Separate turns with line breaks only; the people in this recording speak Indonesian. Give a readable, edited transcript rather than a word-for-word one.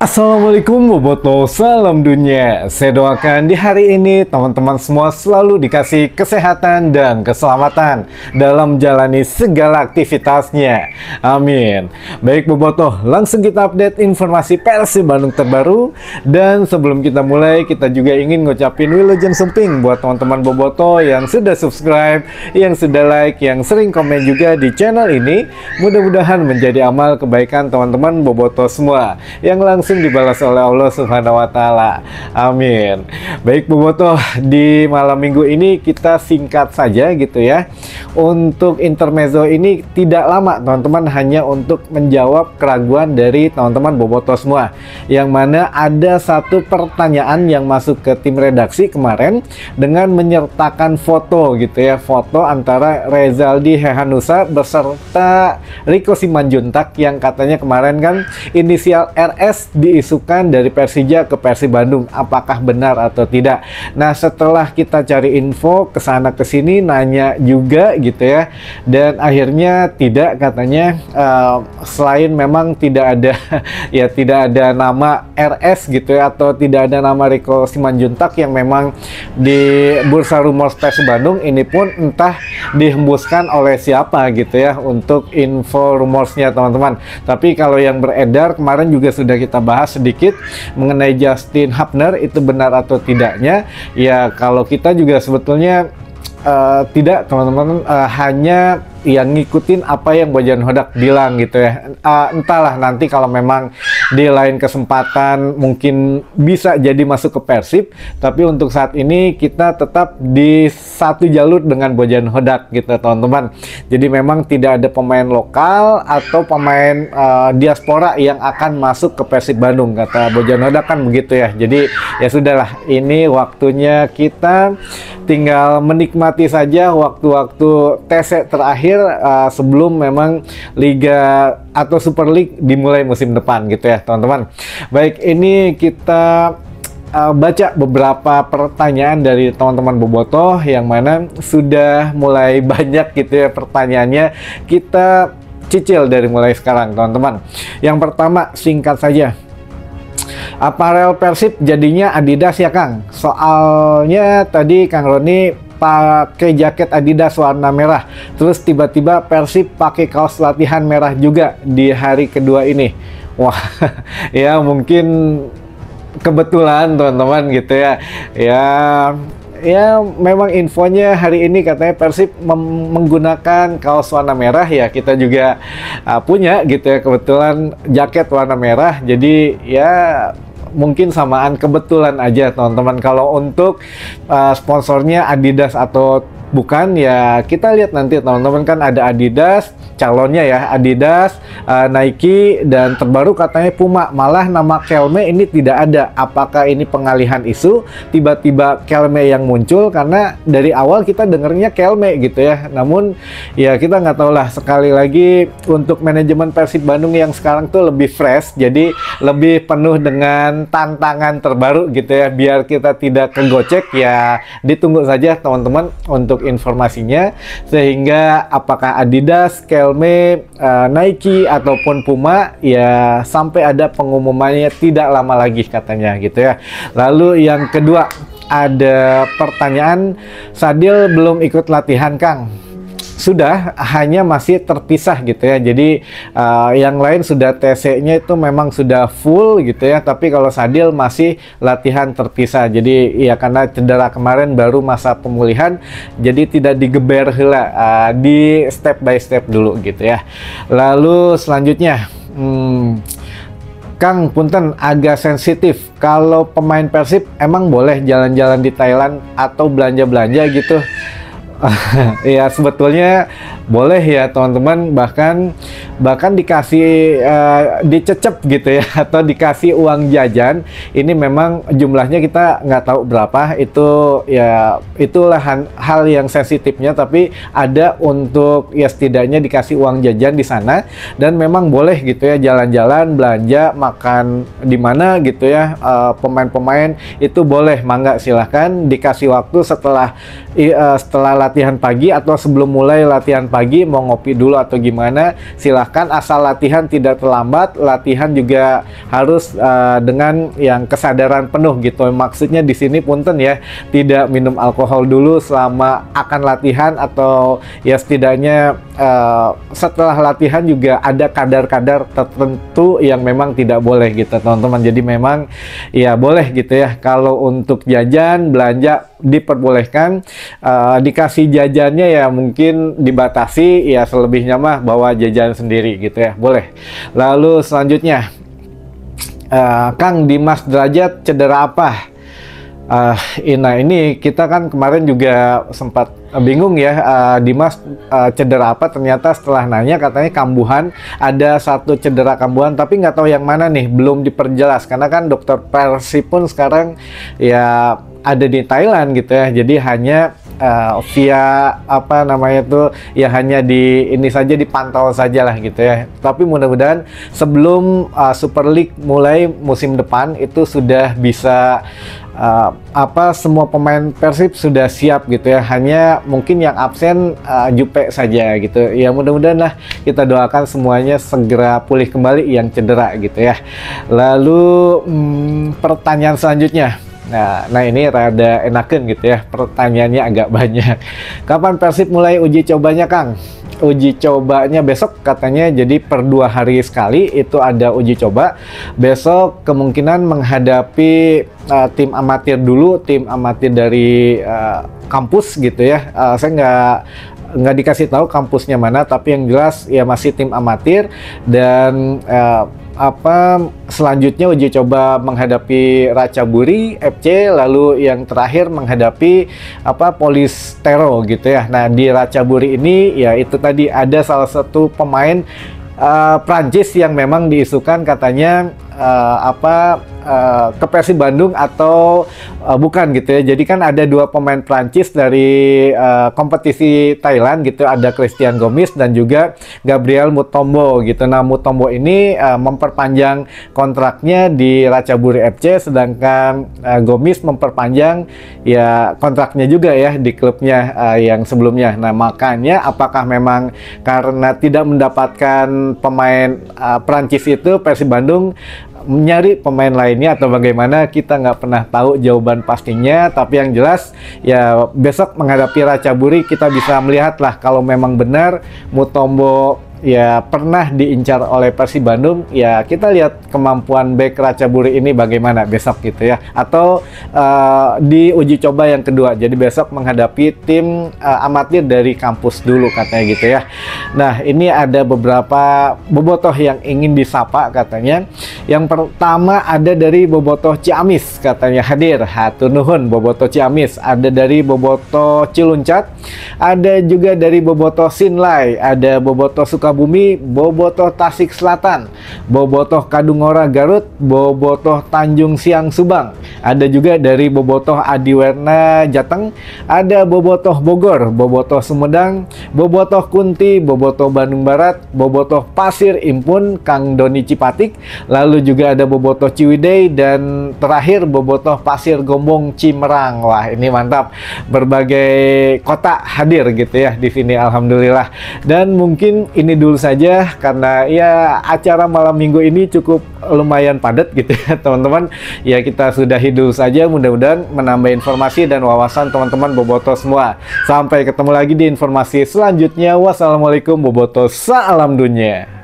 Assalamualaikum Boboto, salam dunia. Saya doakan di hari ini teman-teman semua selalu dikasih kesehatan dan keselamatan dalam menjalani segala aktivitasnya. Amin. Baik Boboto, langsung kita update informasi Persib Bandung terbaru. Dan sebelum kita mulai, kita juga ingin ngucapin Wilujeng Sumping buat teman-teman Boboto yang sudah subscribe, yang sudah like, yang sering komen juga di channel ini. Mudah-mudahan menjadi amal kebaikan teman-teman Boboto semua yang langsung dibalas oleh Allah Subhanahu wa Ta'ala. Amin. Baik Boboto, di malam minggu ini kita singkat saja gitu ya. Untuk intermezzo ini tidak lama teman-teman, hanya untuk menjawab keraguan dari teman-teman Boboto semua. Yang mana ada satu pertanyaan yang masuk ke tim redaksi kemarin dengan menyertakan foto gitu ya. Foto antara Rezaldi Hehanussa beserta Rico Simanjuntak yang katanya kemarin kan inisial RS diisukan dari Persija ke Persib Bandung. Apakah benar atau tidak? Nah, setelah kita cari info kesana kesini, nanya juga gitu ya, dan akhirnya tidak, katanya selain memang tidak ada ya tidak ada nama RS gitu ya, atau tidak ada nama Rico Simanjuntak yang memang di bursa rumor Persib Bandung ini pun entah dihembuskan oleh siapa gitu ya untuk info rumorsnya teman-teman. Tapi kalau yang beredar kemarin juga sudah kita bahas sedikit mengenai Justin Hapner, itu benar atau tidaknya ya. Kalau kita juga sebetulnya tidak teman-teman, hanya yang ngikutin apa yang Bojan Hodak bilang gitu ya. Entahlah nanti kalau memang di lain kesempatan mungkin bisa jadi masuk ke Persib, tapi untuk saat ini kita tetap di satu jalur dengan Bojan Hodak gitu teman-teman. Jadi memang tidak ada pemain lokal atau pemain diaspora yang akan masuk ke Persib Bandung, kata Bojan Hodak kan begitu ya. Jadi ya sudahlah, ini waktunya kita tinggal menikmati saja waktu-waktu TC terakhir sebelum memang Liga atau Super League dimulai musim depan gitu ya teman-teman. Baik, ini kita baca beberapa pertanyaan dari teman-teman Boboto yang mana sudah mulai banyak gitu ya pertanyaannya. Kita cicil dari mulai sekarang teman-teman. Yang pertama, singkat saja. Aparel Persib jadinya Adidas ya Kang? Soalnya tadi Kang Roni pakai jaket Adidas warna merah, terus tiba-tiba Persib pakai kaos latihan merah juga di hari kedua ini. Wah, ya mungkin kebetulan teman-teman gitu ya. Ya memang infonya hari ini katanya Persib menggunakan kaos warna merah ya. Kita juga punya gitu ya kebetulan jaket warna merah. Jadi ya mungkin samaan kebetulan aja teman-teman. Kalau untuk sponsornya Adidas atau bukan ya kita lihat nanti teman-teman. Kan ada Adidas calonnya ya, Adidas, Nike, dan terbaru katanya Puma. Malah nama Kelme ini tidak ada. Apakah ini pengalihan isu, tiba-tiba Kelme yang muncul? Karena dari awal kita dengernya Kelme gitu ya. Namun ya kita nggak tahu lah. Sekali lagi untuk manajemen Persib Bandung yang sekarang tuh lebih fresh, jadi lebih penuh dengan tantangan terbaru gitu ya. Biar kita tidak kegocek ya, ditunggu saja teman-teman untuk informasinya. Sehingga apakah Adidas, Kelme, Nike ataupun Puma ya sampai ada pengumumannya tidak lama lagi katanya gitu ya. Lalu yang kedua, ada pertanyaan, Sadil belum ikut latihan Kang? Sudah, hanya masih terpisah gitu ya. Jadi yang lain sudah TC-nya itu memang sudah full gitu ya. Tapi kalau Sadil masih latihan terpisah. Jadi ya karena cedera kemarin baru masa pemulihan, jadi tidak digeber heula, di step by step dulu gitu ya. Lalu selanjutnya, Kang punten agak sensitif. Kalau pemain Persib emang boleh jalan-jalan di Thailand atau belanja-belanja gitu? Ya sebetulnya boleh ya teman-teman, bahkan dikasih dicecep gitu ya, atau dikasih uang jajan. Ini memang jumlahnya kita nggak tahu berapa, itu ya itulah hal yang sensitifnya. Tapi ada untuk ya setidaknya dikasih uang jajan di sana, dan memang boleh gitu ya jalan-jalan, belanja, makan di mana gitu ya. Pemain-pemain itu boleh, mangga silahkan dikasih waktu setelah latihan pagi atau sebelum mulai latihan pagi mau ngopi dulu atau gimana, silahkan bahkan asal latihan tidak terlambat, latihan juga harus dengan yang kesadaran penuh gitu. Maksudnya di sini punten ya, tidak minum alkohol dulu selama akan latihan, atau ya setidaknya setelah latihan juga ada kadar-kadar tertentu yang memang tidak boleh gitu teman-teman. Jadi memang ya boleh gitu ya, kalau untuk jajan belanja diperbolehkan, dikasih jajannya ya mungkin dibatasi, ya selebihnya mah bawa jajan sendiri gitu ya, boleh. Lalu selanjutnya, Kang Dimas Derajat cedera apa? Nah ini kita kan kemarin juga sempat bingung ya, Dimas cedera apa. Ternyata setelah nanya katanya kambuhan, ada satu cedera kambuhan, tapi nggak tahu yang mana nih, belum diperjelas karena kan dokter Persib pun sekarang ya ada di Thailand gitu ya, jadi hanya via apa namanya tuh ya, hanya di ini saja, dipantau saja lah gitu ya. Tapi mudah-mudahan sebelum Super League mulai musim depan itu sudah bisa semua pemain Persib sudah siap gitu ya, hanya mungkin yang absen Jupe saja gitu ya. Mudah-mudahan lah, kita doakan semuanya segera pulih kembali yang cedera gitu ya. Lalu pertanyaan selanjutnya, nah ini rada enakan gitu ya, pertanyaannya agak banyak. Kapan Persib mulai uji cobanya, Kang? Uji cobanya besok katanya, jadi per 2 hari sekali itu ada uji coba. Besok kemungkinan menghadapi tim amatir dulu, tim amatir dari kampus gitu ya. Saya nggak dikasih tahu kampusnya mana, tapi yang jelas ya masih tim amatir. Dan selanjutnya uji coba menghadapi Ratchaburi FC, lalu yang terakhir menghadapi Polistero gitu ya. Nah di Ratchaburi ini ya itu tadi ada salah satu pemain Prancis yang memang diisukan katanya ke Persib Bandung atau bukan gitu ya. Jadi kan ada 2 pemain Prancis dari kompetisi Thailand gitu, ada Christian Gomis dan juga Gabriel Mutombo gitu. Nah Mutombo ini memperpanjang kontraknya di Ratchaburi FC, sedangkan Gomis memperpanjang ya kontraknya juga ya di klubnya yang sebelumnya. Nah makanya apakah memang karena tidak mendapatkan pemain Prancis itu, Persib Bandung mencari pemain lainnya atau bagaimana, kita nggak pernah tahu jawaban pastinya. Tapi yang jelas ya besok menghadapi Ratchaburi kita bisa melihat lah, kalau memang benar Mutombo ya pernah diincar oleh Persib Bandung, ya kita lihat kemampuan bek Ratchaburi ini bagaimana besok gitu ya. Atau di uji coba yang kedua, jadi besok menghadapi tim amatir dari kampus dulu katanya gitu ya. Nah ini ada beberapa bobotoh yang ingin disapa katanya. Yang pertama ada dari bobotoh Ciamis katanya hadir, hatur nuhun bobotoh Ciamis. Ada dari bobotoh Ciluncat, ada juga dari bobotoh Sinlai, ada bobotoh Sukabumi, bobotoh Tasik Selatan, bobotoh Kadungora Garut, bobotoh Tanjung Siang Subang, ada juga dari bobotoh Adiwerna Jateng, ada bobotoh Bogor, bobotoh Sumedang, bobotoh Kunti, bobotoh Bandung Barat, bobotoh Pasir Impun Kang Doni Cipatik, lalu juga ada bobotoh Ciwidey, dan terakhir bobotoh Pasir Gombong Cimerang. Wah ini mantap, berbagai kota hadir gitu ya di sini, alhamdulillah. Dan mungkin ini dulu saja karena ya acara malam minggu ini cukup lumayan padat gitu ya teman-teman. Ya kita sudah dulu saja, mudah-mudahan menambah informasi dan wawasan teman-teman bobotoh semua. Sampai ketemu lagi di informasi selanjutnya. Wassalamualaikum bobotoh, salam dunia.